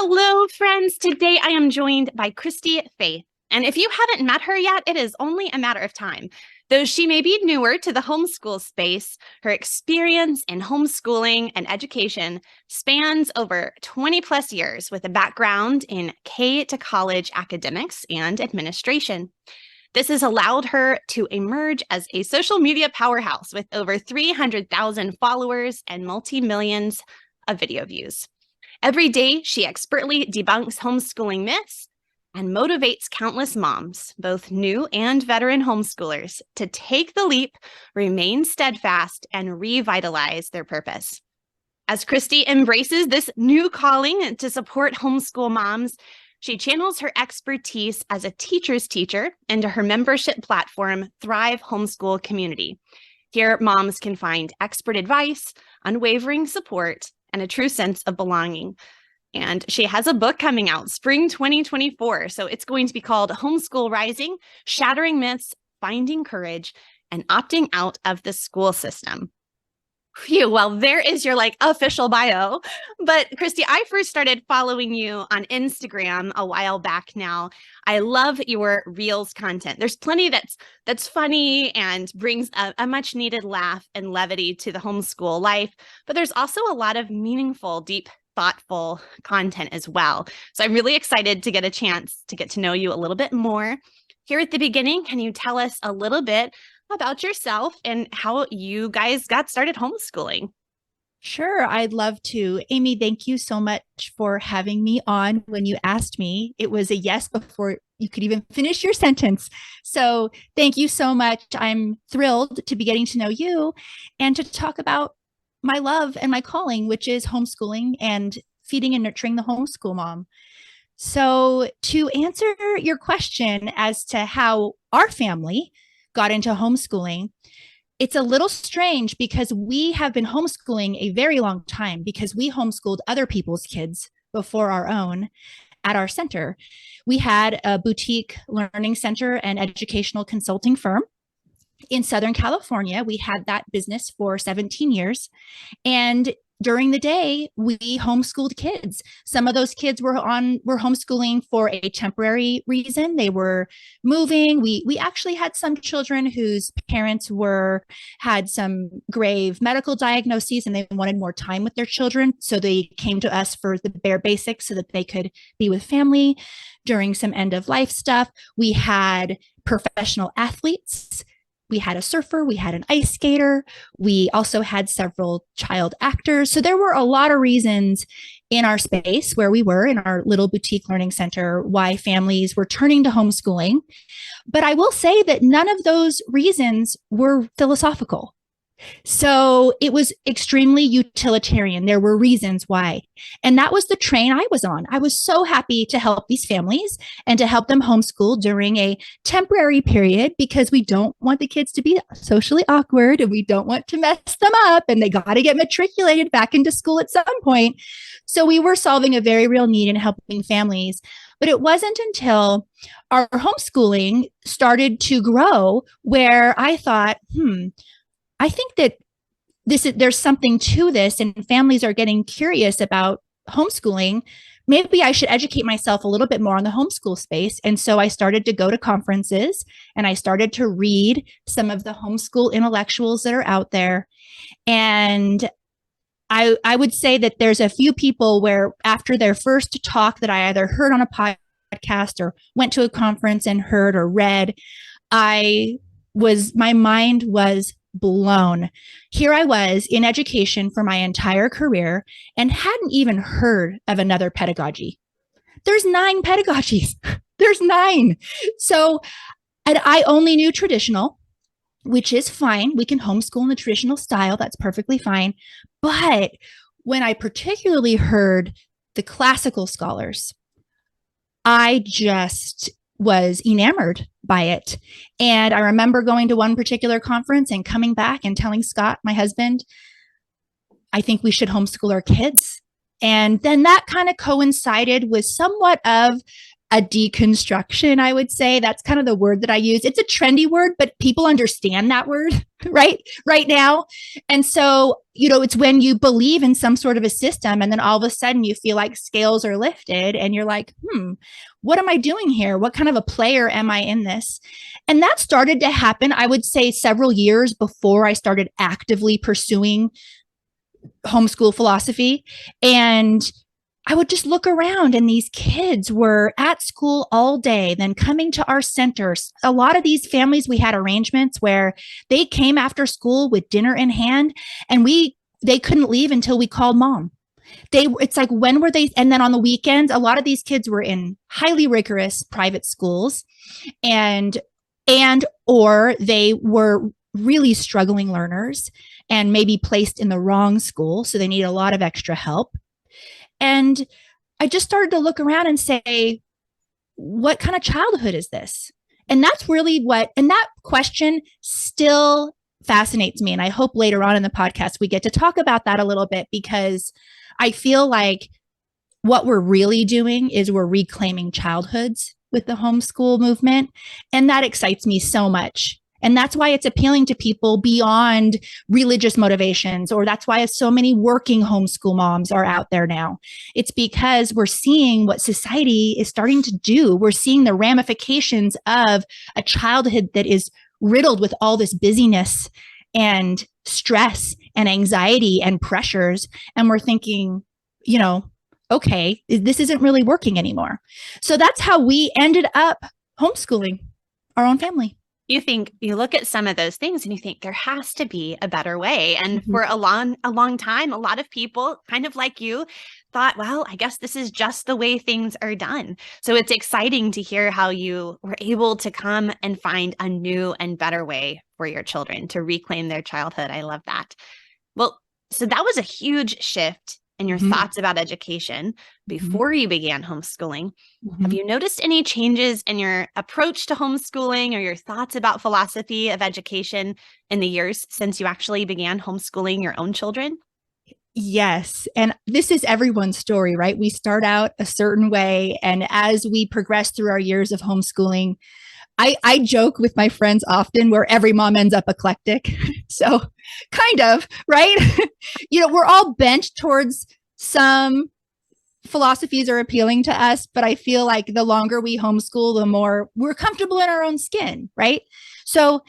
Hello, friends. Today I am joined by Christy-Faith. And if you haven't met her yet, it is only a matter of time. Though she may be newer to the homeschool space, her experience in homeschooling and education spans over 20 plus years with a background in K to college academics and administration. This has allowed her to emerge as a social media powerhouse with over 300,000 followers and multi-millions of video views. Every day, she expertly debunks homeschooling myths and motivates countless moms, both new and veteran homeschoolers, to take the leap, remain steadfast, and revitalize their purpose. As Christy embraces this new calling to support homeschool moms, she channels her expertise as a teacher's teacher into her membership platform, Thrive Homeschool Community. Here, moms can find expert advice, unwavering support, and a true sense of belonging. And she has a book coming out spring 2024. So it's going to be called Homeschool Rising, Shattering Myths, Finding Courage, and Opting Out of the School System. Phew, well, there is your official bio. But Christy, I first started following you on Instagram a while back now. I love your Reels content. There's plenty that's funny and brings a much needed laugh and levity to the homeschool life. But there's also a lot of meaningful, deep, thoughtful content as well. So I'm really excited to get a chance to get to know you a little bit more. Here at the beginning, can you tell us a little bit about yourself and how you guys got started homeschooling? Sure, I'd love to. Amy, thank you so much for having me on. When you asked me, it was a yes before you could even finish your sentence. So thank you so much. I'm thrilled to be getting to know you and to talk about my love and my calling, which is homeschooling and feeding and nurturing the homeschool mom. So to answer your question as to how our family got into homeschooling, it's a little strange because we have been homeschooling a very long time because we homeschooled other people's kids before our own at our center. We had a boutique learning center and educational consulting firm in Southern California. We had that business for 17 years. And during the day, we homeschooled kids. Some of those kids were homeschooling for a temporary reason. They were moving. We actually had some children whose parents had some grave medical diagnoses and they wanted more time with their children. So they came to us for the bare basics so that they could be with family during some end of life stuff. We had professional athletes. We had a surfer, we had an ice skater, we also had several child actors. So there were a lot of reasons in our space where we were in our little boutique learning center why families were turning to homeschooling. But I will say that none of those reasons were philosophical. So it was extremely utilitarian. There were reasons why. And that was the train I was on. I was so happy to help these families and to help them homeschool during a temporary period because we don't want the kids to be socially awkward and we don't want to mess them up and they got to get matriculated back into school at some point. So we were solving a very real need in helping families. But it wasn't until our homeschooling started to grow where I thought, I think that there's something to this and families are getting curious about homeschooling. Maybe I should educate myself a little bit more on the homeschool space. And so I started to go to conferences and I started to read some of the homeschool intellectuals that are out there. And I would say that there's a few people where after their first talk that I either heard on a podcast or went to a conference and heard or read, my mind was blown. Here I was in education for my entire career and hadn't even heard of another pedagogy. There's 9 pedagogies. There's 9. So, and I only knew traditional, which is fine. We can homeschool in the traditional style. That's perfectly fine. But when I particularly heard the classical scholars, I just was enamored by it. And I remember going to one particular conference and coming back and telling Scott, my husband, I think we should homeschool our kids. And then that kind of coincided with somewhat of a deconstruction, I would say. That's kind of the word that I use. It's a trendy word, but people understand that word, right now. And so, it's when you believe in some sort of a system and then all of a sudden you feel like scales are lifted and you're like, what am I doing here? What kind of a player am I in this? And that started to happen, I would say, several years before I started actively pursuing homeschool philosophy. And I would just look around and these kids were at school all day, then coming to our centers. A lot of these families, we had arrangements where they came after school with dinner in hand and they couldn't leave until we called mom. It's like, when were they? And then on the weekends, a lot of these kids were in highly rigorous private schools or they were really struggling learners and maybe placed in the wrong school. So they need a lot of extra help. And I just started to look around and say, what kind of childhood is this? And that's really and that question still fascinates me. And I hope later on in the podcast, we get to talk about that a little bit, because I feel like what we're really doing is we're reclaiming childhoods with the homeschool movement. And that excites me so much. And that's why it's appealing to people beyond religious motivations, or that's why so many working homeschool moms are out there now. It's because we're seeing what society is starting to do. We're seeing the ramifications of a childhood that is riddled with all this busyness and stress and anxiety and pressures. And we're thinking, okay, this isn't really working anymore. So that's how we ended up homeschooling our own family. You look at some of those things and you think there has to be a better way. And for a long time, a lot of people, kind of like you, thought, well, I guess this is just the way things are done. So it's exciting to hear how you were able to come and find a new and better way for your children to reclaim their childhood. I love that. Well, so that was a huge shift in your thoughts about education before you began homeschooling. Have you noticed any changes in your approach to homeschooling or your thoughts about philosophy of education in the years since you actually began homeschooling your own children? Yes. And this is everyone's story, right? We start out a certain way. And as we progress through our years of homeschooling, I joke with my friends often where every mom ends up eclectic. So kind of, right? We're all bent towards some philosophies are appealing to us, but I feel like the longer we homeschool, the more we're comfortable in our own skin, right? So,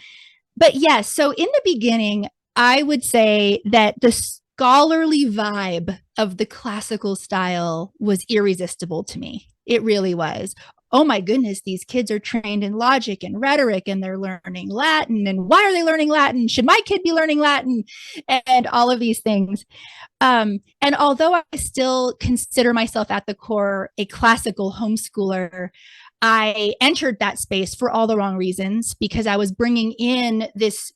but yes, so in the beginning, I would say that the scholarly vibe of the classical style was irresistible to me. It really was. Oh my goodness, these kids are trained in logic and rhetoric and they're learning Latin. And why are they learning Latin? Should my kid be learning Latin? And all of these things. And although I still consider myself at the core a classical homeschooler, I entered that space for all the wrong reasons, because I was bringing in this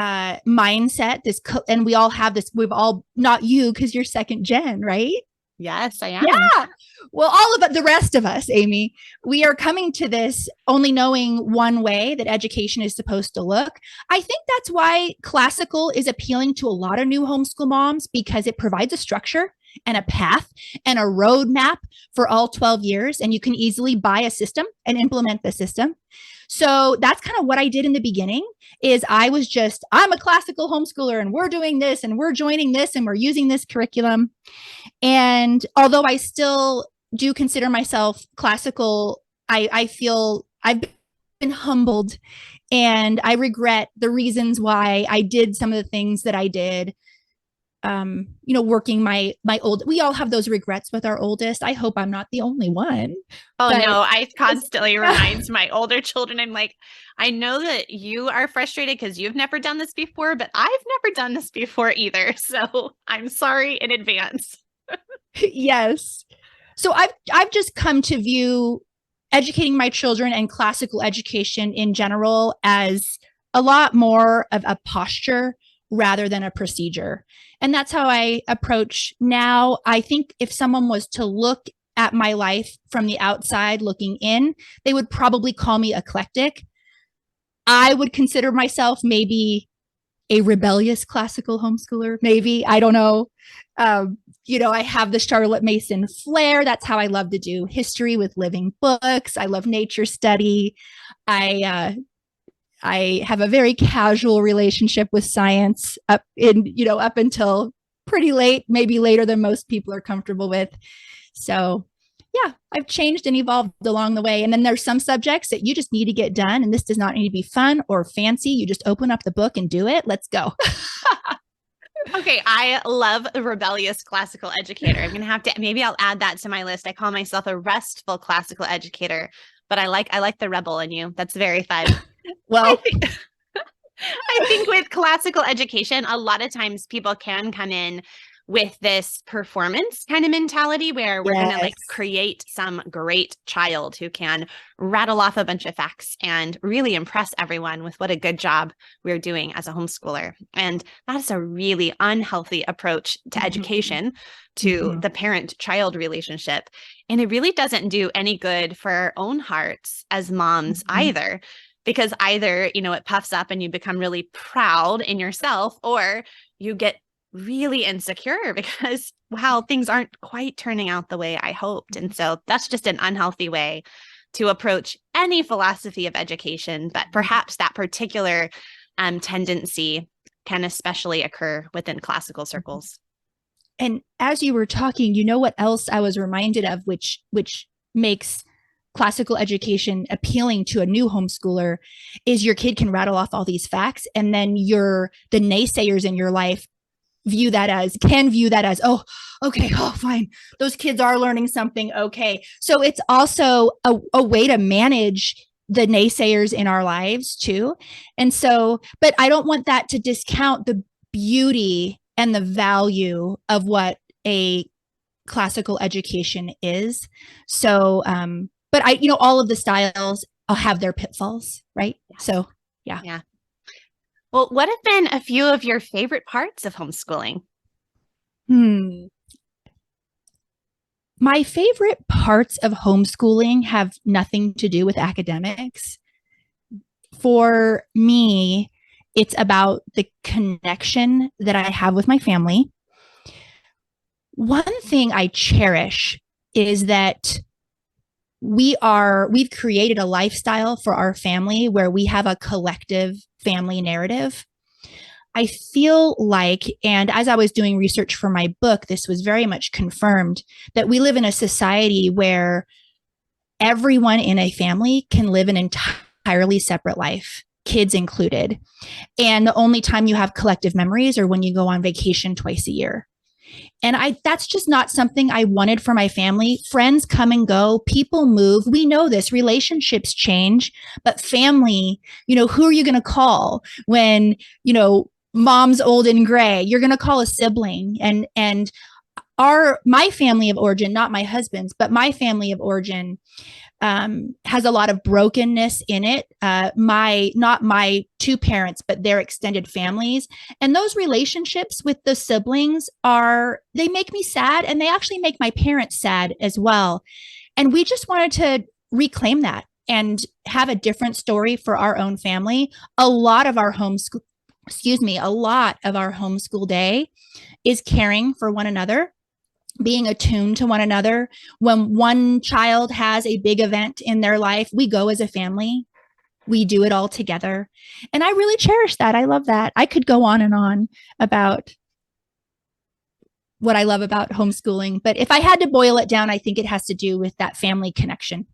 mindset, and we all have this. We've all, not you, because you're second gen, right? Yes, I am. Yeah. Well, all of the rest of us, Amy, we are coming to this only knowing one way that education is supposed to look. I think that's why classical is appealing to a lot of new homeschool moms, because it provides a structure and a path and a roadmap for all 12 years. And you can easily buy a system and implement the system. So that's kind of what I did in the beginning. Is I'm a classical homeschooler and we're doing this and we're joining this and we're using this curriculum. And although I still do consider myself classical, I feel I've been humbled, and I regret the reasons why I did some of the things that I did. Working my old, we all have those regrets with our oldest. I hope I'm not the only one. Oh, no, I constantly remind my older children, I'm like, I know that you are frustrated because you've never done this before, but I've never done this before either. So I'm sorry in advance. Yes. So I've just come to view educating my children and classical education in general as a lot more of a posture rather than a procedure. And that's how I approach now. I think if someone was to look at my life from the outside looking in, they would probably call me eclectic. I would consider myself maybe a rebellious classical homeschooler, maybe. I don't know. I have the Charlotte Mason flair. That's how I love to do history with living books. I love nature study. I have a very casual relationship with science up until pretty late, maybe later than most people are comfortable with. So yeah, I've changed and evolved along the way. And then there's some subjects that you just need to get done. And this does not need to be fun or fancy. You just open up the book and do it. Let's go. Okay, I love a rebellious classical educator. I'm going to have to, maybe I'll add that to my list. I call myself a restful classical educator, but I like the rebel in you. That's very fun. Well, I think with classical education, a lot of times people can come in with this performance kind of mentality where we're going to like create some great child who can rattle off a bunch of facts and really impress everyone with what a good job we're doing as a homeschooler. And that's a really unhealthy approach to education, to the parent-child relationship. And it really doesn't do any good for our own hearts as moms either. Because either, it puffs up and you become really proud in yourself, or you get really insecure because, wow, things aren't quite turning out the way I hoped. And so that's just an unhealthy way to approach any philosophy of education, but perhaps that particular tendency can especially occur within classical circles. And as you were talking, what else I was reminded of, which makes classical education appealing to a new homeschooler, is your kid can rattle off all these facts, and then the naysayers in your life view that as, oh, okay, oh, fine, those kids are learning something. Okay. So it's also a way to manage the naysayers in our lives too. And so, but I don't want that to discount the beauty and the value of what a classical education is. So, but all of the styles have their pitfalls, right? Yeah. So, yeah. Yeah. Well, what have been a few of your favorite parts of homeschooling? My favorite parts of homeschooling have nothing to do with academics. For me, it's about the connection that I have with my family. One thing I cherish is that we've created a lifestyle for our family where we have a collective family narrative. I feel like, and as I was doing research for my book, this was very much confirmed, that we live in a society where everyone in a family can live an entirely separate life, kids included. And the only time you have collective memories are when you go on vacation twice a year. And that's just not something I wanted for my family. Friends come and go, people move. We know this, relationships change, but family, who are you going to call when, mom's old and gray? You're going to call a sibling. And my family of origin, not my husband's, but my family of origin has a lot of brokenness in it. Not my two parents, but their extended families. And those relationships with the siblings they make me sad, and they actually make my parents sad as well. And we just wanted to reclaim that and have a different story for our own family. A lot of our homeschool day is caring for one another, being attuned to one another. When one child has a big event in their life, we go as a family. We do it all together. And I really cherish that. I love that. I could go on and on about what I love about homeschooling, but if I had to boil it down, I think it has to do with that family connection.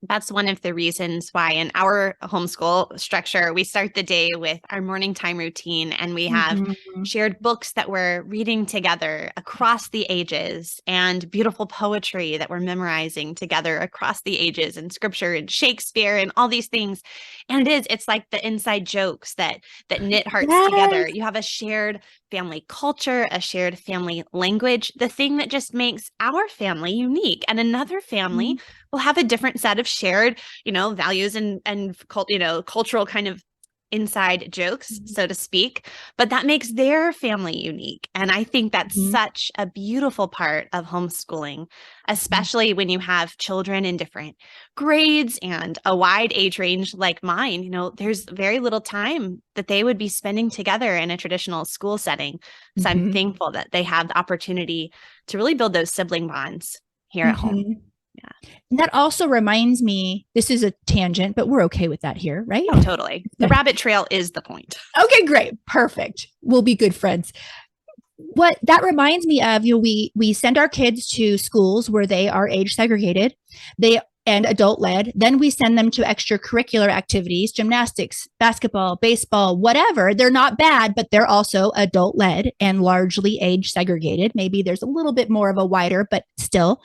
That's one of the reasons why in our homeschool structure, we start the day with our morning time routine, and we have shared books that we're reading together across the ages, and beautiful poetry that we're memorizing together across the ages, and scripture and Shakespeare and all these things. And it's like the inside jokes that knit hearts together. You have a shared family culture, a shared family language, the thing that just makes our family unique. And another family will have a different set of shared, values and cultural kind of inside jokes, so to speak, but that makes their family unique. And I think that's such a beautiful part of homeschooling, especially when you have children in different grades and a wide age range like mine. You know, there's very little time that they would be spending together in a traditional school setting. So I'm thankful that they have the opportunity to really build those sibling bonds here at home. Yeah. And that also reminds me, this is a tangent, but we're okay with that here, right? Oh, totally. The rabbit trail is the point. Okay, great. Perfect. We'll be good friends. What that reminds me of, we send our kids to schools where they are age segregated, and adult led. Then we send them to extracurricular activities, gymnastics, basketball, baseball, whatever. They're not bad, but they're also adult led and largely age segregated. Maybe there's a little bit more of a wider, but still.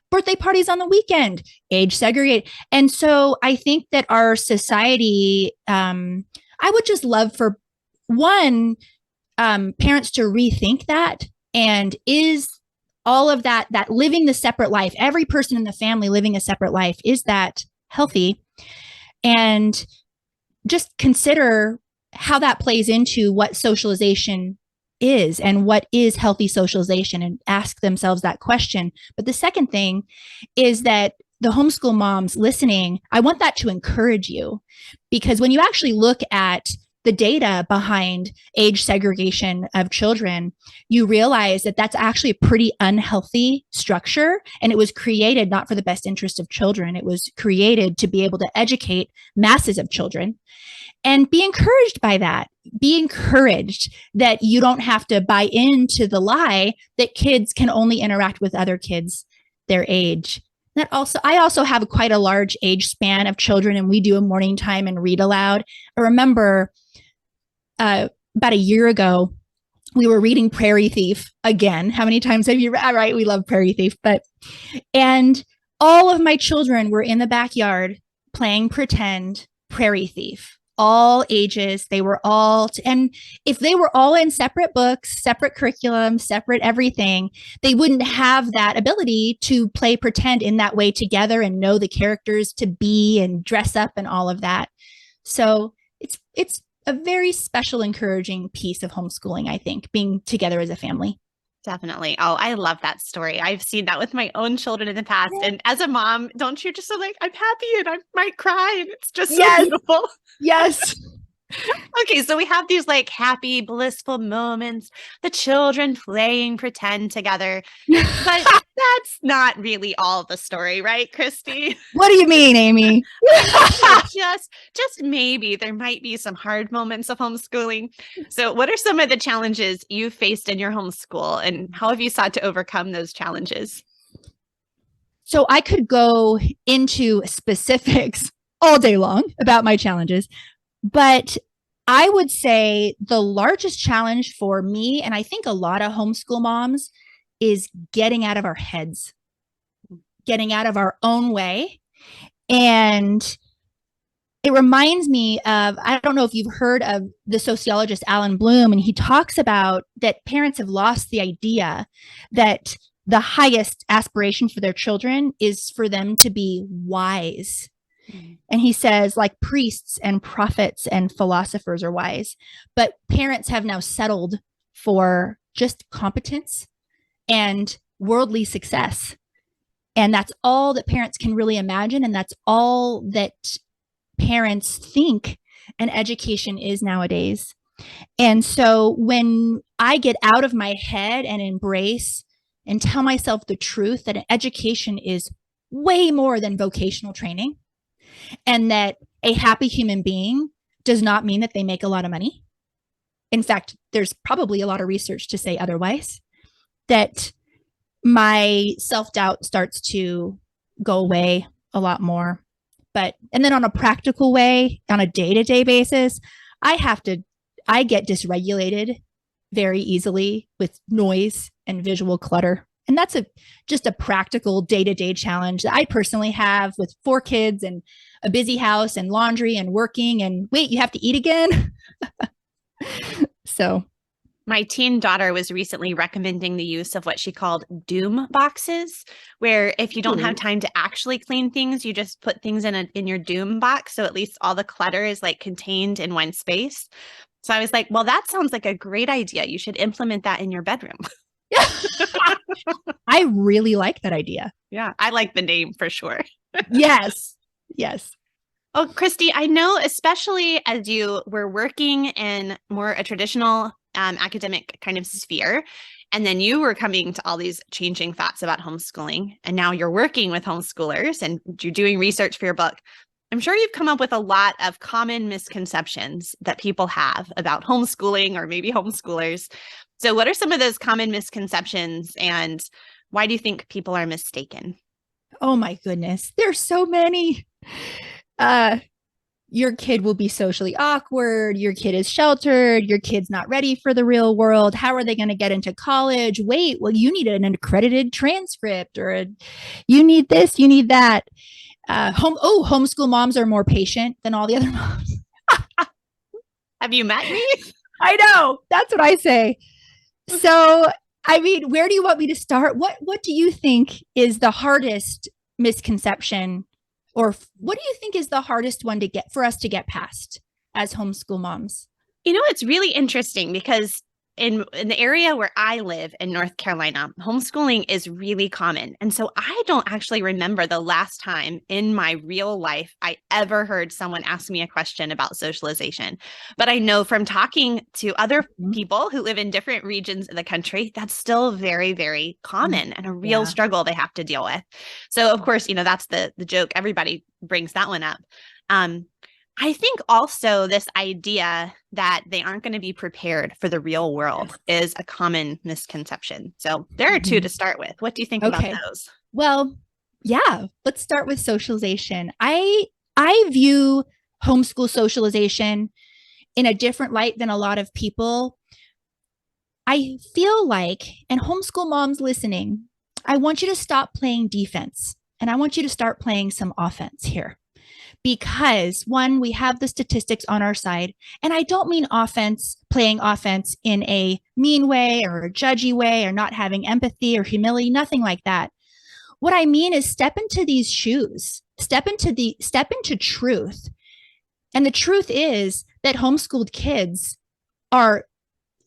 Birthday parties on the weekend, age segregated. And so I think that our society, I would just love for parents to rethink that. And is all of that living the separate life, every person in the family living a separate life, is that healthy? And just consider how that plays into what socialization is and what is healthy socialization, and ask themselves that question. But the second thing is that the homeschool moms listening, I want that to encourage you, because when you actually look at the data behind age segregation of children, you realize that that's actually a pretty unhealthy structure. And it was created not for the best interest of children. It was created to be able to educate masses of children. And be encouraged by that. Be encouraged that you don't have to buy into the lie that kids can only interact with other kids their age. I also have quite a large age span of children, and we do a morning time and read aloud. I remember about a year ago, we were reading Prairie Thief again. How many times have you read? All right, we love Prairie Thief, and all of my children were in the backyard playing pretend Prairie Thief. All ages, they were all, and if they were all in separate books, separate curriculum, separate everything, they wouldn't have that ability to play pretend in that way together and know the characters to be and dress up and all of that. So it's a very special, encouraging piece of homeschooling, I think, being together as a family. Definitely. Oh, I love that story. I've seen that with my own children in the past. Yeah. And as a mom, don't you just like, I'm happy and I might cry, and it's just so beautiful. Yes. Okay, so we have these like happy, blissful moments, the children playing pretend together, but that's not really all the story, right, Christy? What do you mean, Amy? just maybe there might be some hard moments of homeschooling. So what are some of the challenges you faced in your homeschool, and how have you sought to overcome those challenges? So I could go into specifics all day long about my challenges, but I would say the largest challenge for me, and I think a lot of homeschool moms, is getting out of our heads, getting out of our own way. And it reminds me of, I don't know if you've heard of the sociologist Alan Bloom, and he talks about that parents have lost the idea that the highest aspiration for their children is for them to be wise. And he says, like, priests and prophets and philosophers are wise, but parents have now settled for just competence and worldly success. And that's all that parents can really imagine. And that's all that parents think an education is nowadays. And so when I get out of my head and embrace and tell myself the truth that an education is way more than vocational training, and that a happy human being does not mean that they make a lot of money. In fact, there's probably a lot of research to say otherwise, that my self-doubt starts to go away a lot more. And then on a practical way, on a day-to-day basis, I get dysregulated very easily with noise and visual clutter. And that's just a practical day-to-day challenge that I personally have with 4 kids and a busy house and laundry and working, and wait, you have to eat again. So My teen daughter was recently recommending the use of what she called doom boxes, where if you don't have time to actually clean things, you just put things in your doom box. So at least all the clutter is like contained in one space. So I was like, well, that sounds like a great idea. You should implement that in your bedroom. I really like that idea. Yeah, I like the name for sure. Yes. Yes. Oh, Christy, I know, especially as you were working in more a traditional academic kind of sphere, and then you were coming to all these changing thoughts about homeschooling, and now you're working with homeschoolers and you're doing research for your book. I'm sure you've come up with a lot of common misconceptions that people have about homeschooling or maybe homeschoolers. So what are some of those common misconceptions, and why do you think people are mistaken? Oh my goodness. There's so many. Your kid will be socially awkward. Your kid is sheltered. Your kid's not ready for the real world. How are they going to get into college? Wait, well, you need an accredited transcript, or you need this, you need that. Homeschool moms are more patient than all the other moms. Have you met me? I know. That's what I say. So, I mean, where do you want me to start? What do you think is the hardest misconception, or what do you think is the hardest one to get for us to get past as homeschool moms? You know, it's really interesting because in the area where I live in North Carolina, homeschooling is really common. And so I don't actually remember the last time in my real life I ever heard someone ask me a question about socialization. But I know from talking to other people who live in different regions of the country, that's still very, very common and a real struggle they have to deal with. So of course, you know, that's the joke. Everybody brings that one up. I think also this idea that they aren't going to be prepared for the real world is a common misconception. So there are two to start with. What do you think about those? Well, yeah, let's start with socialization. I view homeschool socialization in a different light than a lot of people. I feel like, and homeschool moms listening, I want you to stop playing defense and I want you to start playing some offense here. Because one, we have the statistics on our side. And I don't mean playing offense in a mean way or a judgy way or not having empathy or humility, nothing like that. What I mean is step into these shoes, step into truth. And the truth is that homeschooled kids are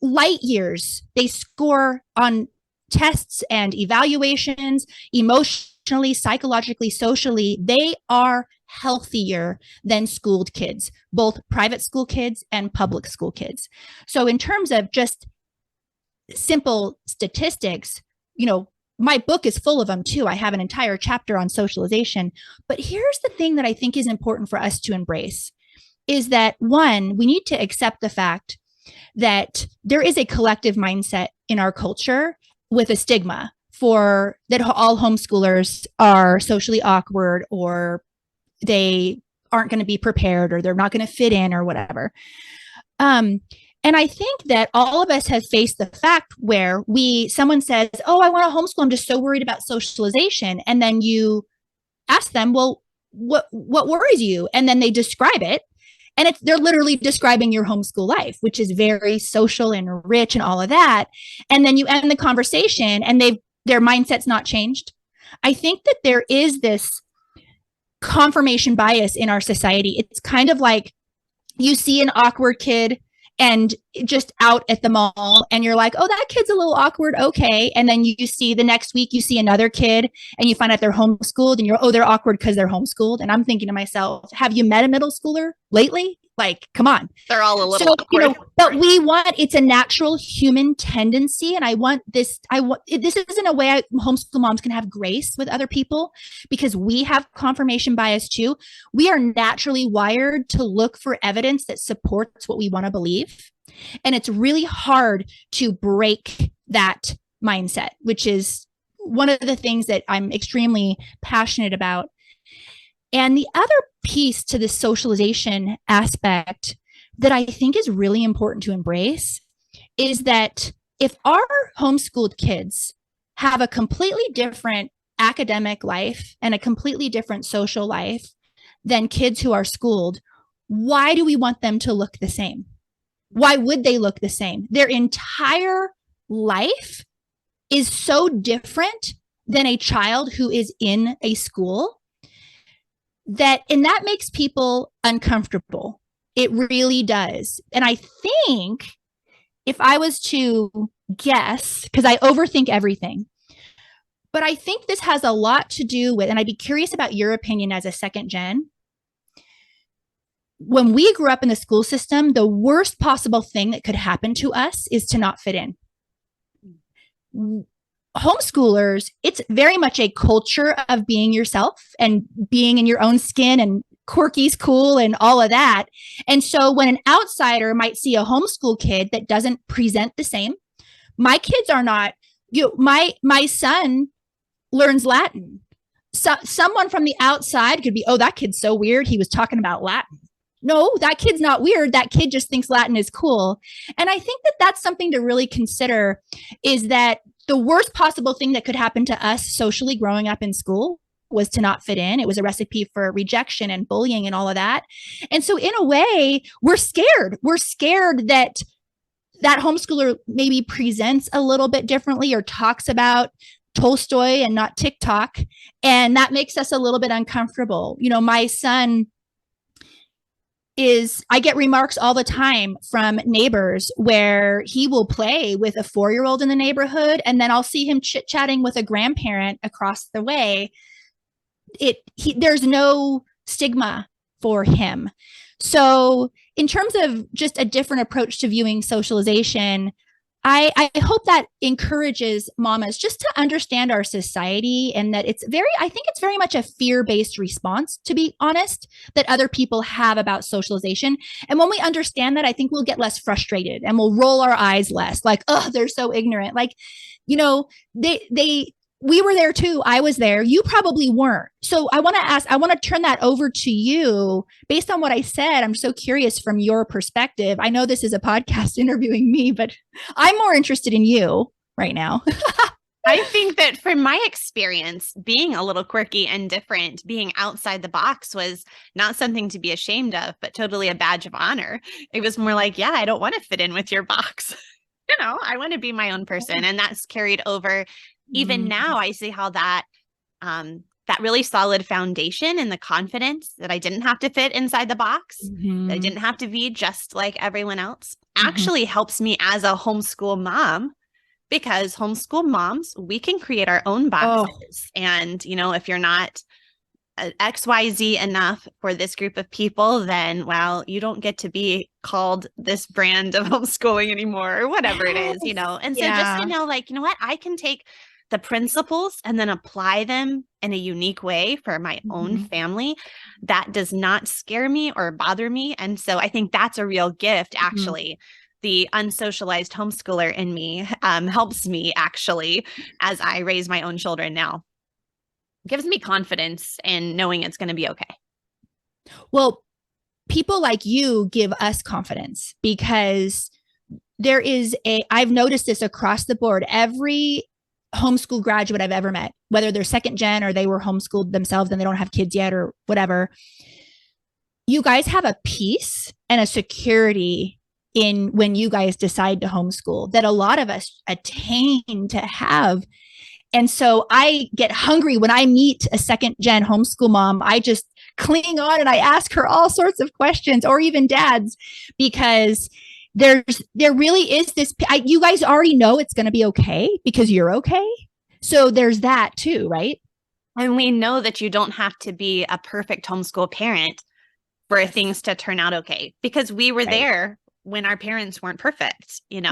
light years. They score on tests and evaluations, emotionally, psychologically, socially. They are healthier than schooled kids, both private school kids and public school kids. So in terms of just simple statistics, you know, my book is full of them too. I have an entire chapter on socialization. But here's the thing that I think is important for us to embrace is that one, we need to accept the fact that there is a collective mindset in our culture with a stigma for that all homeschoolers are socially awkward or they aren't going to be prepared or they're not going to fit in or whatever. And I think that all of us have faced the fact where someone says, oh, I want to homeschool. I'm just so worried about socialization. And then you ask them, well, what worries you? And then they describe it. And they're literally describing your homeschool life, which is very social and rich and all of that. And then you end the conversation and their mindset's not changed. I think that there is this confirmation bias in our society. It's kind of like you see an awkward kid and just out at the mall and you're like, oh, that kid's a little awkward. Okay. And then you see the next week, you see another kid and you find out they're homeschooled and they're awkward because they're homeschooled. And I'm thinking to myself, have you met a middle schooler lately? Like, come on. They're all a little awkward. You know, but it's a natural human tendency. And this isn't a way homeschool moms can have grace with other people because we have confirmation bias too. We are naturally wired to look for evidence that supports what we want to believe. And it's really hard to break that mindset, which is one of the things that I'm extremely passionate about. And the other piece to the socialization aspect that I think is really important to embrace is that if our homeschooled kids have a completely different academic life and a completely different social life than kids who are schooled, why do we want them to look the same? Why would they look the same? Their entire life is so different than a child who is in a school and that makes people uncomfortable. It really does. And I think if I was to guess, because I overthink everything, but I think this has a lot to do with, and I'd be curious about your opinion as a second gen. When we grew up in the school system, the worst possible thing that could happen to us is to not fit in. Homeschoolers, it's very much a culture of being yourself and being in your own skin, and quirky's cool and all of that. And so when an outsider might see a homeschool kid that doesn't present the same, my kids are not, my son learns Latin. So someone from the outside could be, oh, that kid's so weird. He was talking about Latin. No, that kid's not weird. That kid just thinks Latin is cool. And I think that that's something to really consider, is that the worst possible thing that could happen to us socially growing up in school was to not fit in. It was a recipe for rejection and bullying and all of that. And so in a way, we're scared. We're scared that that homeschooler maybe presents a little bit differently or talks about Tolstoy and not TikTok. And that makes us a little bit uncomfortable. My son I get remarks all the time from neighbors where he will play with a 4-year-old in the neighborhood, and then I'll see him chit-chatting with a grandparent across the way. There's no stigma for him. So in terms of just a different approach to viewing socialization, I hope that encourages mamas just to understand our society, and that I think it's very much a fear-based response, to be honest, that other people have about socialization. And when we understand that, I think we'll get less frustrated and we'll roll our eyes less, like, oh, they're so ignorant. Like, we were there too. I was there. You probably weren't. So I want to turn that over to you based on what I said. I'm so curious from your perspective. I know this is a podcast interviewing me, but I'm more interested in you right now. I think that from my experience, being a little quirky and different, being outside the box was not something to be ashamed of, but totally a badge of honor. It was more like, yeah, I don't want to fit in with your box. I want to be my own person. And that's carried over. Even now, I see how that really solid foundation and the confidence that I didn't have to fit inside the box, that I didn't have to be just like everyone else, actually helps me as a homeschool mom, because homeschool moms, we can create our own boxes. And, if you're not XYZ enough for this group of people, then, well, you don't get to be called this brand of homeschooling anymore, or whatever it is, And so just to know, like, what, I can take the principles and then apply them in a unique way for my own family. That does not scare me or bother me. And so I think that's a real gift, actually. The unsocialized homeschooler in me helps me, actually, as I raise my own children now. Gives me confidence in knowing it's going to be okay. Well, people like you give us confidence, because I've noticed this across the board. Every homeschool graduate I've ever met, whether they're second gen or they were homeschooled themselves and they don't have kids yet or whatever, you guys have a peace and a security in when you guys decide to homeschool that a lot of us attain to have. And so I get hungry when I meet a second gen homeschool mom. I just cling on and I ask her all sorts of questions, or even dads, because there really is this, you guys already know it's going to be okay because you're okay. So there's that too, right? And we know that you don't have to be a perfect homeschool parent for things to turn out okay, because we were there when our parents weren't perfect, and,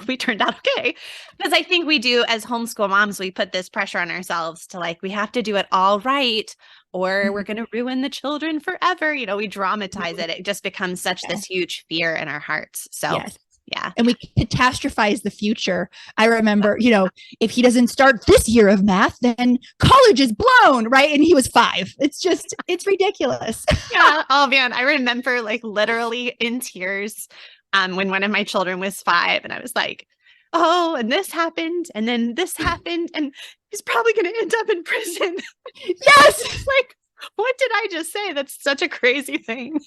we turned out okay. Because I think we do, as homeschool moms, we put this pressure on ourselves to, like, we have to do it all right, or we're going to ruin the children forever. We dramatize it. It just becomes such this huge fear in our hearts. So yeah. And we catastrophize the future. I remember, if he doesn't start this year of math, then college is blown, right? And he was 5. It's ridiculous. Yeah. Oh man. I remember, like, literally in tears when one of my children was 5, and I was like, oh, and this happened, and then this happened, and he's probably going to end up in prison. Yes. It's like, what did I just say? That's such a crazy thing.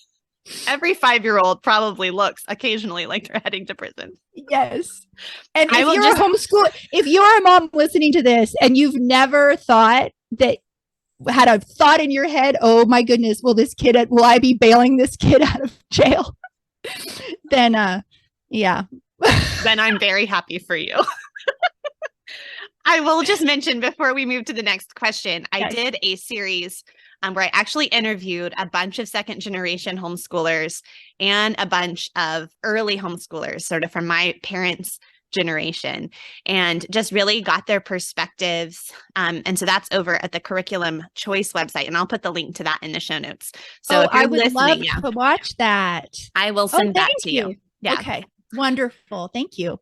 Every 5-year-old probably looks occasionally like they're heading to prison. Yes. And if you're a mom listening to this and you've never thought that, had a thought in your head, oh my goodness, will I be bailing this kid out of jail? Then, yeah. Then I'm very happy for you. I will just mention before we move to the next question, I did a series where I actually interviewed a bunch of second generation homeschoolers and a bunch of early homeschoolers, sort of from my parents' generation, and just really got their perspectives. And so that's over at the Curriculum Choice website, and I'll put the link to that in the show notes. So if you're I would listening, love to watch that. I will send that to you. Yeah. Okay. Wonderful. Thank you.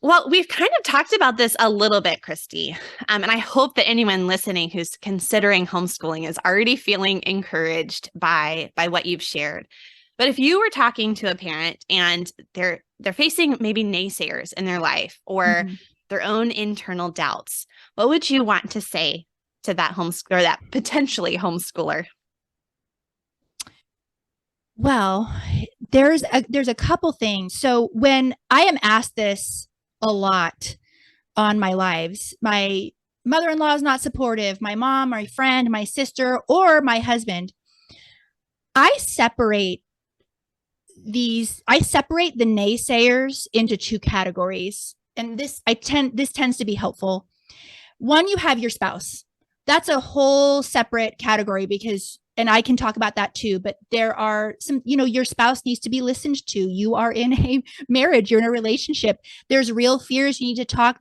Well, we've kind of talked about this a little bit, Christy, and I hope that anyone listening who's considering homeschooling is already feeling encouraged by what you've shared. But if you were talking to a parent and they're facing maybe naysayers in their life or their own internal doubts, what would you want to say to that homeschooler, or that potentially homeschooler? Well, there's a couple things. So when I am asked this a lot on my lives, my mother-in-law is not supportive, my mom, my friend, my sister, or my husband, I separate the naysayers into two categories. And this tends to be helpful. One, you have your spouse. That's a whole separate category and I can talk about that too, but there are some, your spouse needs to be listened to. You are in a marriage, you're in a relationship. There's real fears you need to talk.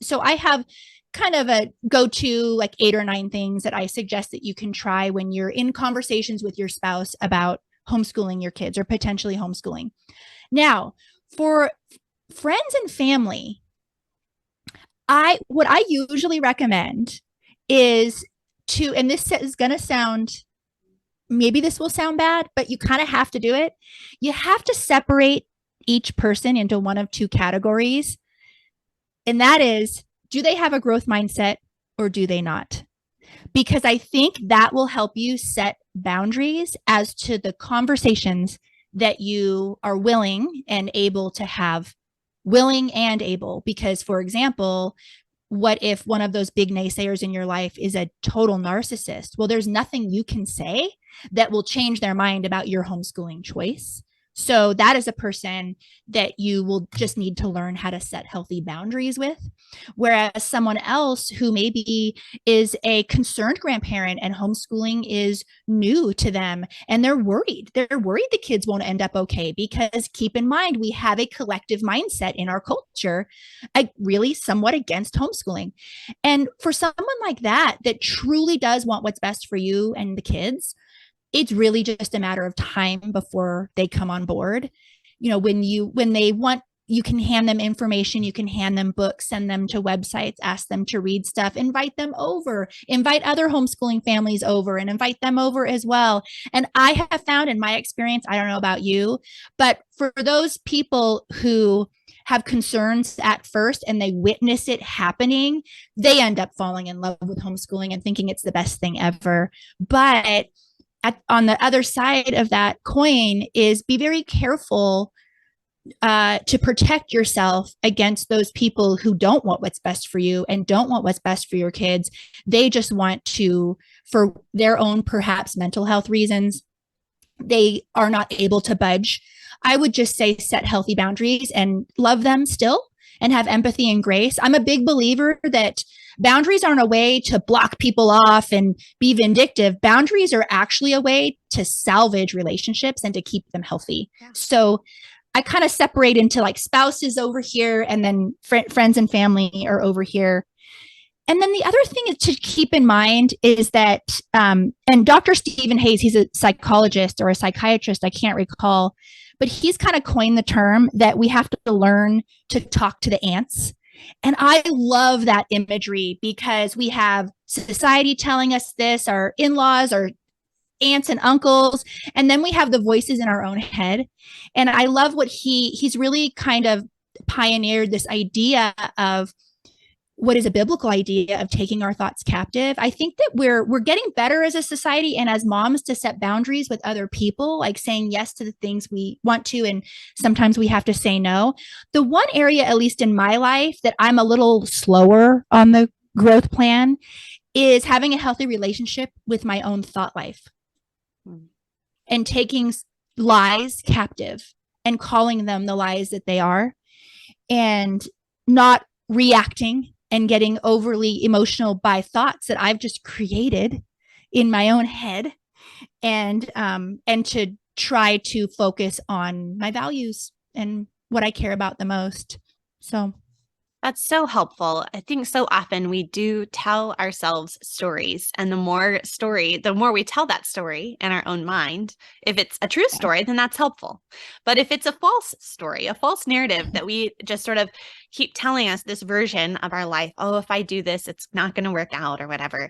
So I have kind of a go-to like 8 or 9 things that I suggest that you can try when you're in conversations with your spouse about homeschooling your kids or potentially homeschooling. Now, for friends and family, what I usually recommend is and this is going to sound, maybe this will sound bad, but you kind of have to do it. You have to separate each person into one of two categories. And that is, do they have a growth mindset or do they not? Because I think that will help you set boundaries as to the conversations that you are willing and able to have. Because, for example, what if one of those big naysayers in your life is a total narcissist? Well, there's nothing you can say that will change their mind about your homeschooling choice. So that is a person that you will just need to learn how to set healthy boundaries with. Whereas someone else who maybe is a concerned grandparent and homeschooling is new to them and they're worried. They're worried the kids won't end up okay, because keep in mind, we have a collective mindset in our culture, really somewhat against homeschooling. And for someone like that truly does want what's best for you and the kids, it's really just a matter of time before they come on board. When they want, you can hand them information, you can hand them books, send them to websites, ask them to read stuff, invite them over, invite other homeschooling families over and invite them over as well. And I have found in my experience, I don't know about you, but for those people who have concerns at first and they witness it happening, they end up falling in love with homeschooling and thinking it's the best thing ever. But on the other side of that coin is be very careful to protect yourself against those people who don't want what's best for you and don't want what's best for your kids. They just want to, for their own perhaps mental health reasons, they are not able to budge. I would just say set healthy boundaries and love them still and have empathy and grace. I'm a big believer that boundaries aren't a way to block people off and be vindictive. Boundaries are actually a way to salvage relationships and to keep them healthy. Yeah. So I kind of separate into like spouses over here and then friends and family are over here. And then the other thing is to keep in mind is that, and Dr. Stephen Hayes, he's a psychologist or a psychiatrist, I can't recall, but he's kind of coined the term that we have to learn to talk to the ants. And I love that imagery because we have society telling us this, our in-laws, our aunts and uncles, and then we have the voices in our own head. And I love what he's really kind of pioneered this idea of what is a biblical idea of taking our thoughts captive. I think that we're getting better as a society and as moms to set boundaries with other people, like saying yes to the things we want to, and sometimes we have to say no. The one area, at least in my life, that I'm a little slower on the growth plan is having a healthy relationship with my own thought life and taking lies captive and calling them the lies that they are, and not reacting and getting overly emotional by thoughts that I've just created in my own head, and to try to focus on my values and what I care about the most. So that's so helpful. I think so often we do tell ourselves stories, and the more we tell that story in our own mind. If it's a true story, then that's helpful. But if it's a false story, a false narrative that we just sort of keep telling us, this version of our life, oh, if I do this, it's not going to work out or whatever.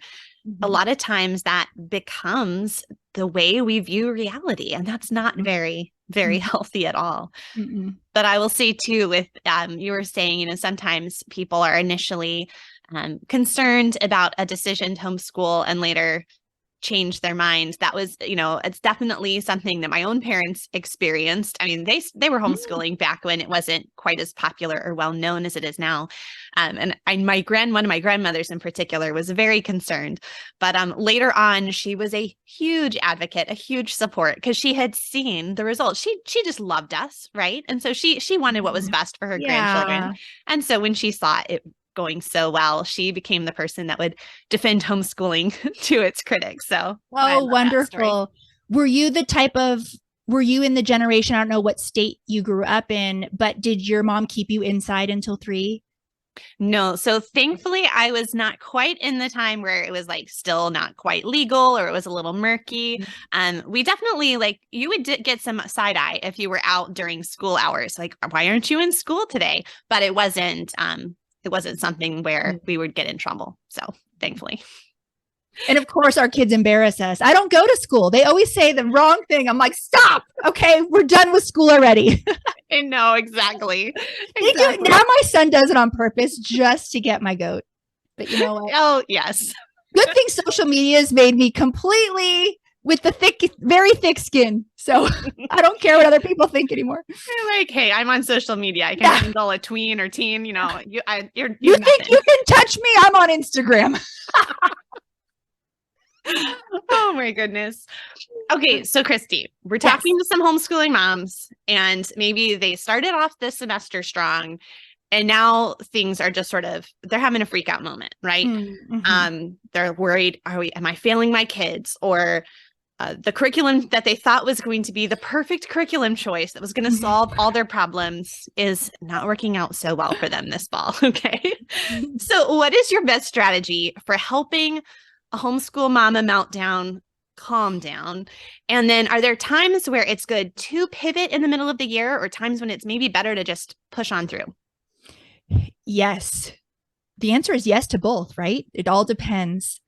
A lot of times that becomes the way we view reality, and that's not very, very healthy at all. But I will say too, with you were saying, sometimes people are initially concerned about a decision to homeschool and later change their mind. That was, it's definitely something that my own parents experienced. I mean, they were homeschooling back when it wasn't quite as popular or well known as it is now. And one of my grandmothers in particular was very concerned. But later on, she was a huge advocate, a huge support, because she had seen the results. She just loved us, right? And so she wanted what was best for her grandchildren. And so when she saw it going so well, she became the person that would defend homeschooling to its critics. So wonderful. Were you in the generation, I don't know what state you grew up in, but did your mom keep you inside until 3? No. So thankfully I was not quite in the time where it was like still not quite legal, or it was a little murky. We definitely, like, you would get some side eye if you were out during school hours, like, why aren't you in school today? But it wasn't something where we would get in trouble. So thankfully. And of course, our kids embarrass us. I don't go to school. They always say the wrong thing. I'm like, stop. Okay, we're done with school already. I know, exactly. Now my son does it on purpose just to get my goat. But you know what? Oh, yes. Good thing social media has made me completely with the very thick skin. So I don't care what other people think anymore. You're like, hey, I'm on social media. I can handle a tween or teen. You think you can touch me? I'm on Instagram. Oh my goodness. Okay, so Christy, we're talking to some homeschooling moms, and maybe they started off this semester strong, and now things are just they're having a freak out moment, right? They're worried, am I failing my kids? Or the curriculum that they thought was going to be the perfect curriculum choice that was going to solve all their problems is not working out so well for them this fall. Okay. So what is your best strategy for helping a homeschool mama meltdown calm down? And then are there times where it's good to pivot in the middle of the year, or times when it's maybe better to just push on through? Yes. The answer is yes to both, right? It all depends.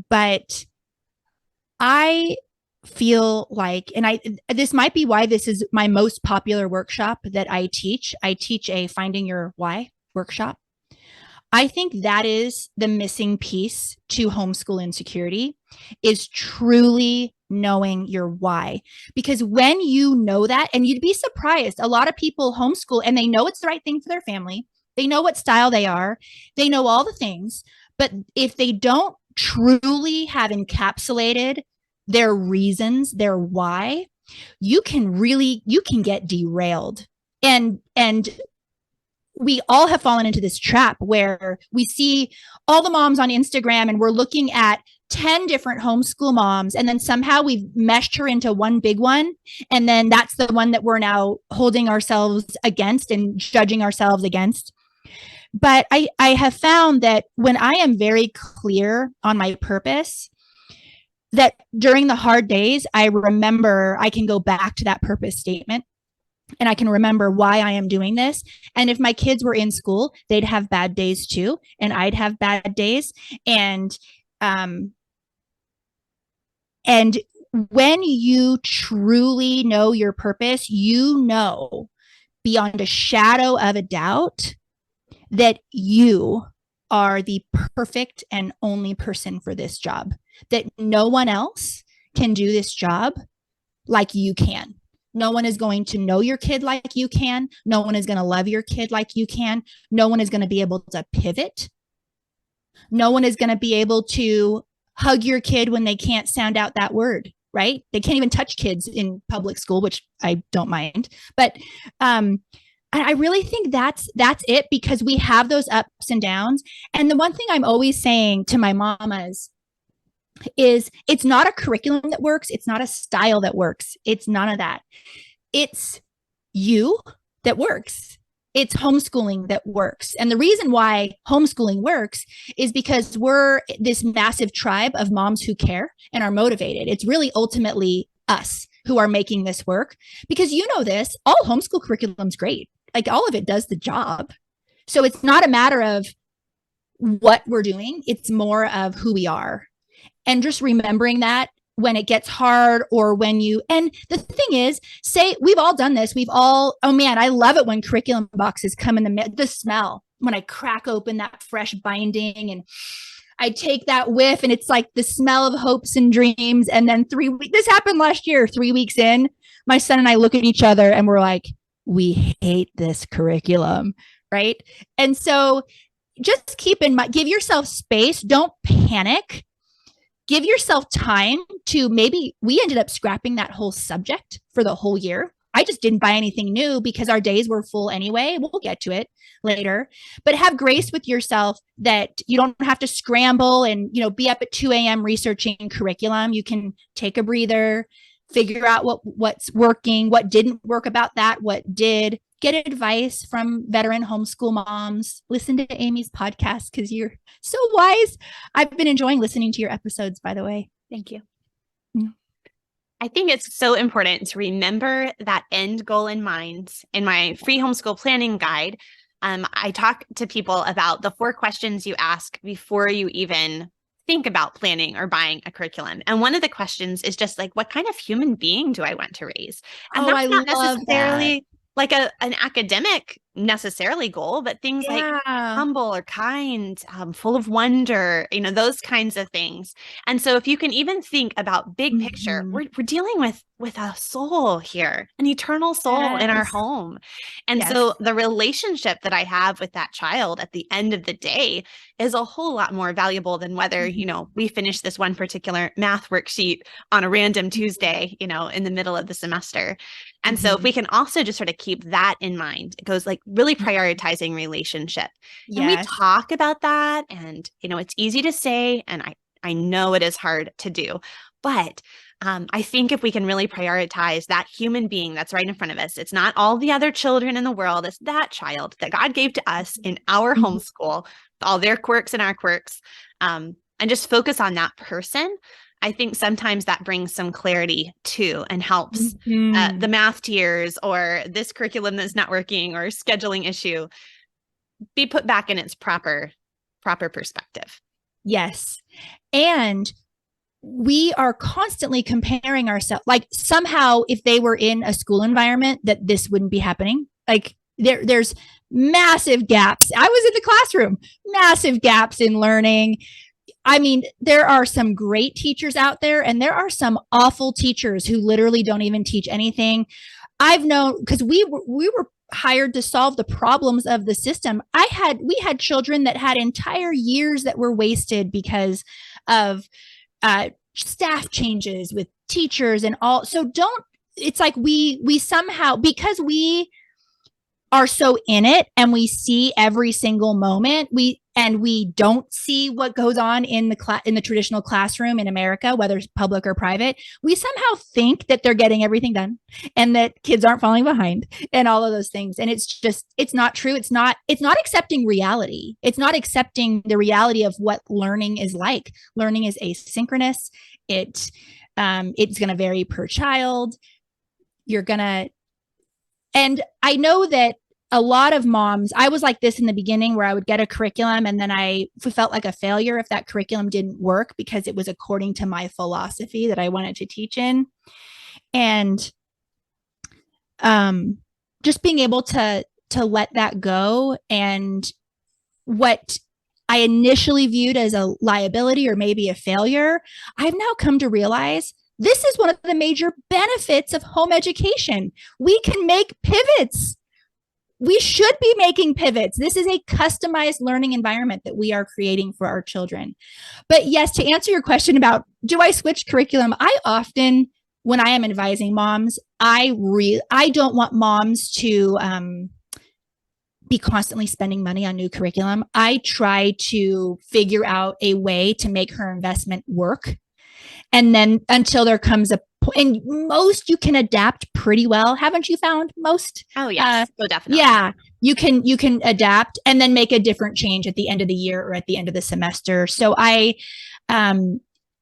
But I feel like, this might be why this is my most popular workshop that I teach. I teach a Finding Your Why workshop. I think that is the missing piece to homeschool insecurity, is truly knowing your why. Because when you know that, and you'd be surprised, a lot of people homeschool and they know it's the right thing for their family. They know what style they are. They know all the things. But if they don't truly have encapsulated their reasons, their why, you can get derailed. And we all have fallen into this trap where we see all the moms on Instagram and we're looking at 10 different homeschool moms, and then somehow we've meshed her into one big one. And then that's the one that we're now holding ourselves against and judging ourselves against. But I have found that when I am very clear on my purpose, that during the hard days, I can go back to that purpose statement. And I can remember why I am doing this. And if my kids were in school, they'd have bad days too. And I'd have bad days. And when you truly know your purpose, you know beyond a shadow of a doubt that you are the perfect and only person for this job, that no one else can do this job like you can. No one is going to know your kid like you can. No one is going to love your kid like you can. No one is going to be able to pivot. No one is going to be able to hug your kid when they can't sound out that word, right? They can't even touch kids in public school, which I don't mind. But I really think that's it, because we have those ups and downs. And the one thing I'm always saying to my mamas is, it's not a curriculum that works. It's not a style that works. It's none of that. It's you that works. It's homeschooling that works. And the reason why homeschooling works is because we're this massive tribe of moms who care and are motivated. It's really ultimately us who are making this work, because you know this, all homeschool curriculum's great. Like, all of it does the job. So it's not a matter of what we're doing. It's more of who we are. And just remembering that when it gets hard, or when you, and the thing is, say, we've all done this. Oh man, I love it when curriculum boxes come in the smell, when I crack open that fresh binding and I take that whiff, and it's like the smell of hopes and dreams. And then this happened last year, 3 weeks in, my son and I look at each other and we're like, we hate this curriculum, right? And so just keep in mind, give yourself space. Don't panic. Give yourself time to, maybe we ended up scrapping that whole subject for the whole year. I just didn't buy anything new because our days were full anyway. We'll get to it later, but have grace with yourself that you don't have to scramble and, be up at 2 a.m. researching curriculum. You can take a breather, figure out what's working, what didn't work about that, what did. Get advice from veteran homeschool moms. Listen to Amy's podcast because you're so wise. I've been enjoying listening to your episodes, by the way. Thank you. I think it's so important to remember that end goal in mind. In my free homeschool planning guide, I talk to people about the 4 questions you ask before you even think about planning or buying a curriculum. And one of the questions is just like, what kind of human being do I want to raise? And that's not necessarily like an academic necessarily goal, but things like humble or kind, full of wonder, those kinds of things. And so if you can even think about big picture, we're dealing with a soul here, an eternal soul in our home. And so the relationship that I have with that child at the end of the day is a whole lot more valuable than whether, we finish this one particular math worksheet on a random Tuesday, in the middle of the semester. And so if we can also just sort of keep that in mind, it goes like really prioritizing relationship. And we talk about that, and, it's easy to say, and I know it is hard to do, but I think if we can really prioritize that human being that's right in front of us, it's not all the other children in the world, it's that child that God gave to us in our homeschool, all their quirks and our quirks, and just focus on that person. I think sometimes that brings some clarity too, and helps the math tiers or this curriculum that's not working or scheduling issue be put back in its proper perspective. Yes. And we are constantly comparing ourselves. Like, somehow, if they were in a school environment, that this wouldn't be happening. Like, there's massive gaps. I was in the classroom, massive gaps in learning. I mean, there are some great teachers out there, and there are some awful teachers who literally don't even teach anything. I've known, because we were hired to solve the problems of the system. We had children that had entire years that were wasted because of staff changes with teachers and all. So it's like we somehow, because we are so in it and we see every single moment, we don't see what goes on in the traditional classroom in America, whether it's public or private. We somehow think that they're getting everything done and that kids aren't falling behind and all of those things. And it's not true. It's not accepting reality. It's not accepting the reality of what learning is like. Learning is asynchronous. It's going to vary per child. And I know that a lot of moms, I was like this in the beginning, where I would get a curriculum and then I felt like a failure if that curriculum didn't work because it was according to my philosophy that I wanted to teach in. And just being able to let that go. And what I initially viewed as a liability or maybe a failure, I've now come to realize this is one of the major benefits of home education. We can make pivots. We should be making pivots. This is a customized learning environment that we are creating for our children. But yes, to answer your question about do I switch curriculum, I often, when I am advising moms, I don't want moms to be constantly spending money on new curriculum. I try to figure out a way to make her investment work. And then until there comes a point, and most you can adapt pretty well. Haven't you found most? Oh, yes. Definitely. Yeah, you can adapt and then make a different change at the end of the year or at the end of the semester. So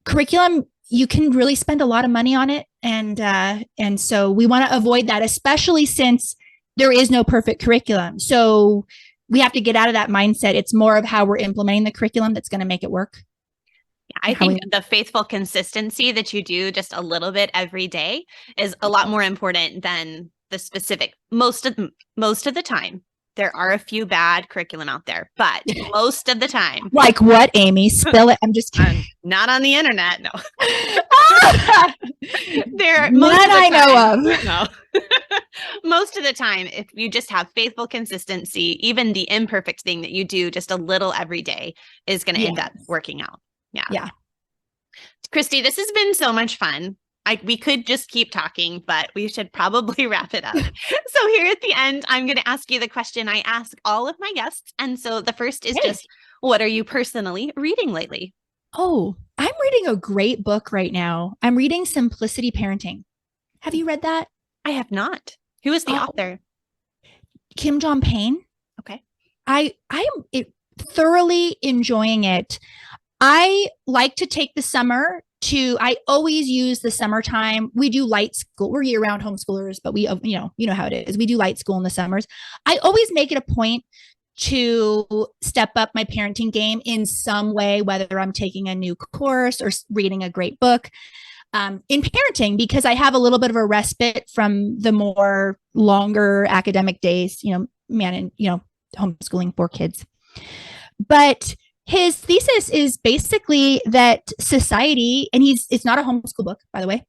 curriculum, you can really spend a lot of money on it. And so we want to avoid that, especially since there is no perfect curriculum. So we have to get out of that mindset. It's more of how we're implementing the curriculum that's going to make it work. I think the faithful consistency that you do just a little bit every day is a lot more important than the specific. Most of the time, there are a few bad curriculum out there, but most of the time. Like what, Amy? Spill it. I'm just kidding. Not on the internet, no. None I know of. No. Most of the time, if you just have faithful consistency, even the imperfect thing that you do just a little every day is going to end up working out. Yeah. Christy, this has been so much fun. We could just keep talking, but we should probably wrap it up. So here at the end, I'm going to ask you the question I ask all of my guests. And so the first is just, what are you personally reading lately? Oh, I'm reading a great book right now. I'm reading Simplicity Parenting. Have you read that? I have not. Who is the author? Kim John Payne. Okay. I am thoroughly enjoying it. I like to take the summer I always use the summertime. We do light school. We're year-round homeschoolers, but we, you know how it is. We do light school in the summers. I always make it a point to step up my parenting game in some way, whether I'm taking a new course or reading a great book in parenting, because I have a little bit of a respite from the more longer academic days, homeschooling 4 kids. But his thesis is basically that society, and it's not a homeschool book, by the way,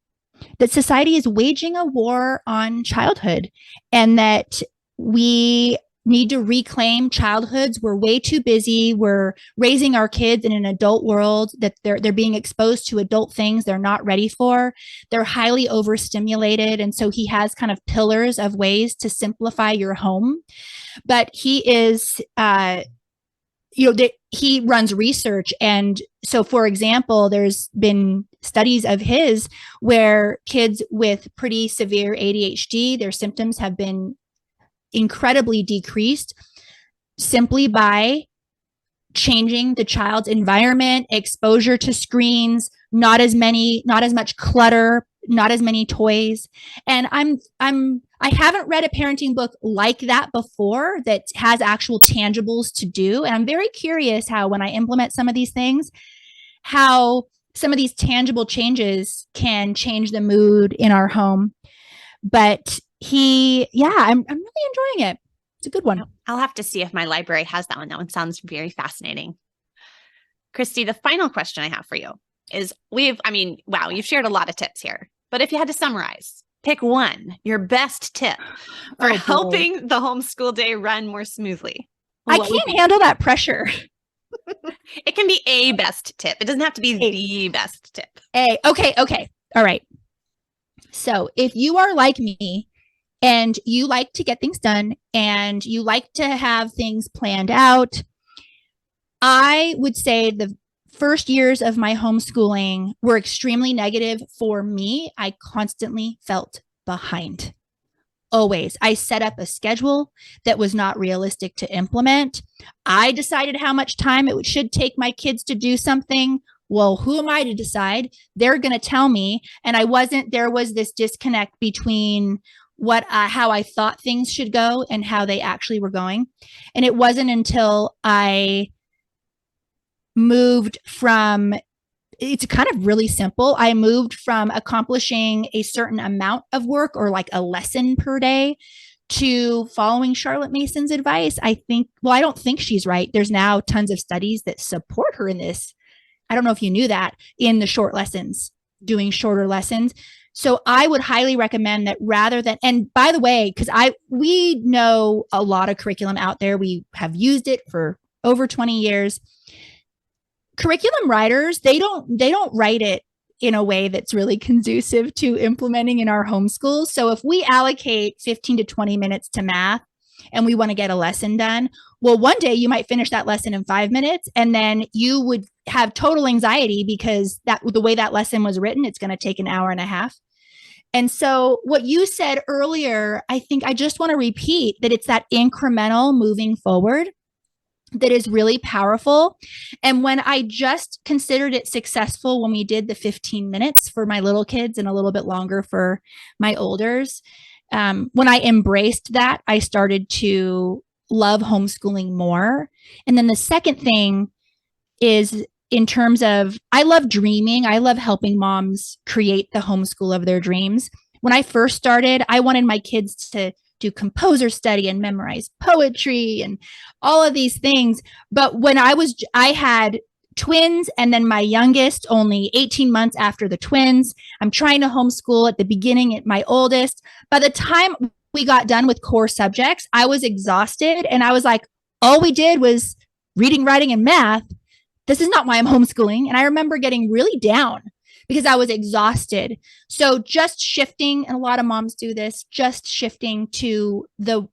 that society is waging a war on childhood and that we need to reclaim childhoods. We're way too busy. We're raising our kids in an adult world that they're being exposed to adult things they're not ready for. They're highly overstimulated. And so he has kind of pillars of ways to simplify your home. But he is he runs research. And so, for example, there's been studies of his where kids with pretty severe ADHD, their symptoms have been incredibly decreased simply by changing the child's environment, exposure to screens, not as much clutter, not as many toys. And I haven't read a parenting book like that before that has actual tangibles to do. And I'm very curious how, when I implement some of these things, how some of these tangible changes can change the mood in our home. But I'm really enjoying it. It's a good one. I'll have to see if my library has that one. That one sounds very fascinating. Christy, the final question I have for you is you've shared a lot of tips here, but if you had to summarize, pick one, your best tip for helping the homeschool day run more smoothly. I can't handle that pressure. It can be a best tip. It doesn't have to be the best tip. Okay. All right. So if you are like me and you like to get things done and you like to have things planned out, I would say the first years of my homeschooling were extremely negative for me. I constantly felt behind. Always. I set up a schedule that was not realistic to implement. I decided how much time it should take my kids to do something. Well, who am I to decide? They're going to tell me. And there was this disconnect between how I thought things should go and how they actually were going. And it wasn't until I moved from, it's kind of really simple. I moved from accomplishing a certain amount of work or like a lesson per day to following Charlotte Mason's advice. I think, well, I don't think she's right. There's now tons of studies that support her in this. I don't know if you knew that, in the short lessons, doing shorter lessons. So I would highly recommend that, rather than, and by the way, because we know a lot of curriculum out there. We have used it for over 20 years. Curriculum writers, they don't write it in a way that's really conducive to implementing in our homeschools. So if we allocate 15 to 20 minutes to math and we want to get a lesson done, well, one day you might finish that lesson in 5 minutes, and then you would have total anxiety because the way that lesson was written, it's going to take an hour and a half. And so what you said earlier, I think I just want to repeat that it's that incremental moving forward that is really powerful. And when I just considered it successful when we did the 15 minutes for my little kids and a little bit longer for my olders, when I embraced that, I started to love homeschooling more. And then the second thing is, in terms of, I love dreaming. I love helping moms create the homeschool of their dreams. When I first started, I wanted my kids to do composer study and memorize poetry and all of these things. But when I had twins, and then my youngest only 18 months after the twins. I'm trying to homeschool at the beginning at my oldest. By the time we got done with core subjects, I was exhausted. And I was like, all we did was reading, writing, and math. This is not why I'm homeschooling. And I remember getting really down because I was exhausted. So just shifting, and a lot of moms do this, just shifting to the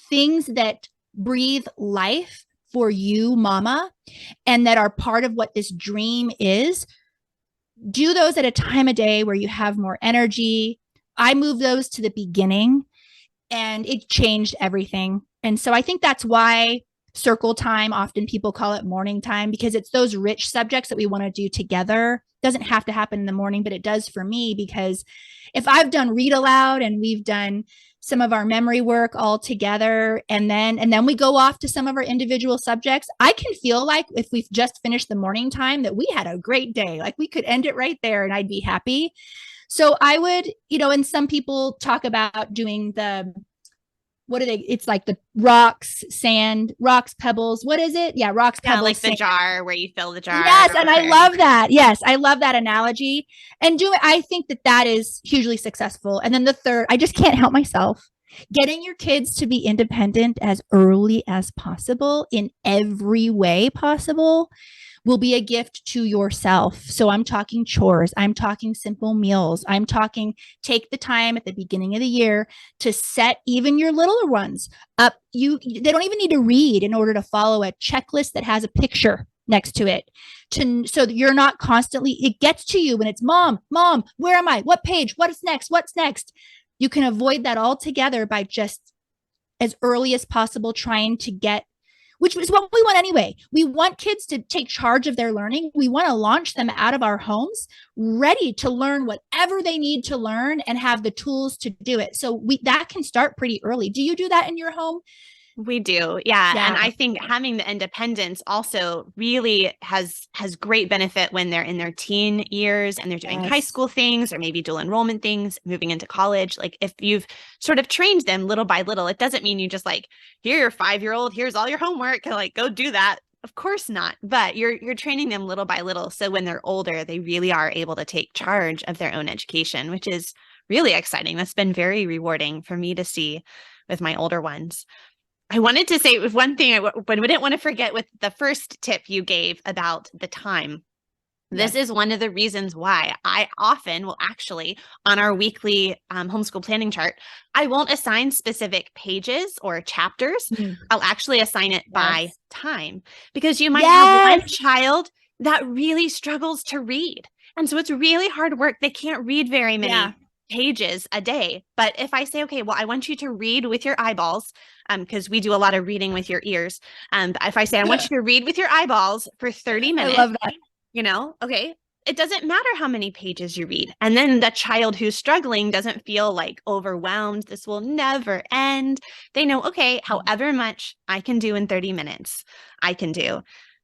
things that breathe life for you, mama, and that are part of what this dream is. Do those at a time of day where you have more energy. I moved those to the beginning, and it changed everything. And so I think that's why circle time, often people call it morning time, because it's those rich subjects that we want to do together. Doesn't have to happen in the morning, but it does for me, because if I've done read aloud and we've done some of our memory work all together, and then we go off to some of our individual subjects, I can feel like if we've just finished the morning time that we had a great day. Like we could end it right there and I'd be happy. So I would, and some people talk about doing it's like the rocks, sand, rocks, pebbles. What is it? Yeah, rocks, pebbles. Like the sand. jar where you fill the jar. Yes, and I love that. Yes, I love that analogy. And I think that is hugely successful. And then the third, I just can't help myself. Getting your kids to be independent as early as possible in every way possible will be a gift to yourself. So I'm talking chores. I'm talking simple meals. I'm talking take the time at the beginning of the year to set even your littler ones up. They don't even need to read in order to follow a checklist that has a picture next to it. So that you're not constantly, it gets to you when it's mom, where am I? What page? What's next? You can avoid that altogether by just as early as possible trying to get, which is what we want anyway. We want kids to take charge of their learning. We want to launch them out of our homes ready to learn whatever they need to learn and have the tools to do it. So that can start pretty early. Do you do that in your home? We do. Yeah. And I think having the independence also really has great benefit when they're in their teen years and they're doing high school things or maybe dual enrollment things, moving into college. Like if you've sort of trained them little by little, it doesn't mean you just like, here, your 5-year-old, here's all your homework, and like, go do that. Of course not. But you're training them little by little. So when they're older, they really are able to take charge of their own education, which is really exciting. That's been very rewarding for me to see with my older ones. I wanted to say one thing, but we didn't want to forget with the first tip you gave about the time. This is one of the reasons why I often will actually, on our weekly homeschool planning chart, I won't assign specific pages or chapters. I'll actually assign it by time, because you might have one child that really struggles to read. And so it's really hard work. They can't read very many pages a day. But if I say, okay, well, I want you to read with your eyeballs, because we do a lot of reading with your ears. If I say, I want you to read with your eyeballs for 30 minutes, I love that. Okay, it doesn't matter how many pages you read. And then the child who's struggling doesn't feel like overwhelmed. This will never end. They know, okay, however much I can do in 30 minutes, I can do.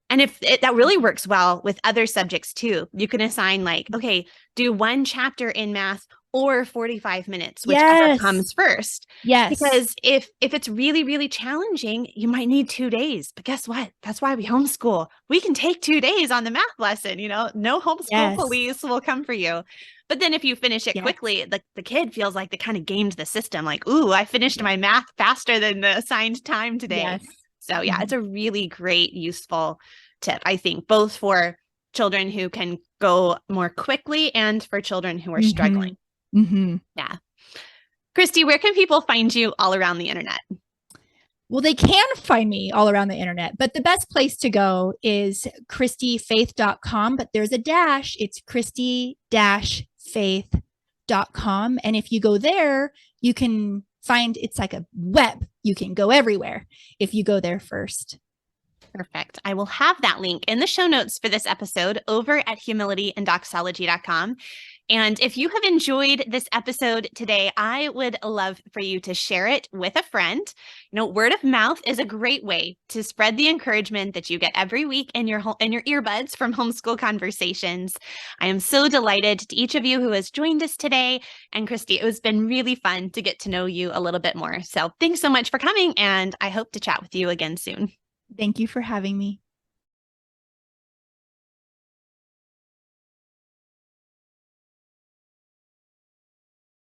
And that really works well with other subjects too. You can assign like, okay, do one chapter in math or 45 minutes, whichever Yes. comes first. Yes. Because if it's really, really challenging, you might need 2 days. But guess what? That's why we homeschool. We can take 2 days on the math lesson, no homeschool Yes. police will come for you. But then if you finish it Yes. quickly, the kid feels like they kind of gamed the system. Like, ooh, I finished my math faster than the assigned time today. Yes. So yeah, it's a really great, useful tip, I think, both for children who can go more quickly and for children who are struggling. Yeah. Christy, where can people find you all around the internet? Well, they can find me all around the internet, but the best place to go is Christy-Faith.com, but there's a dash. It's Christy-Faith.com. And if you go there, you can find, it's like a web. You can go everywhere if you go there first. Perfect. I will have that link in the show notes for this episode over at humilityanddoxology.com. And if you have enjoyed this episode today, I would love for you to share it with a friend. Word of mouth is a great way to spread the encouragement that you get every week in your earbuds from Homeschool Conversations. I am so delighted to each of you who has joined us today. And Christy, it has been really fun to get to know you a little bit more. So thanks so much for coming, and I hope to chat with you again soon. Thank you for having me.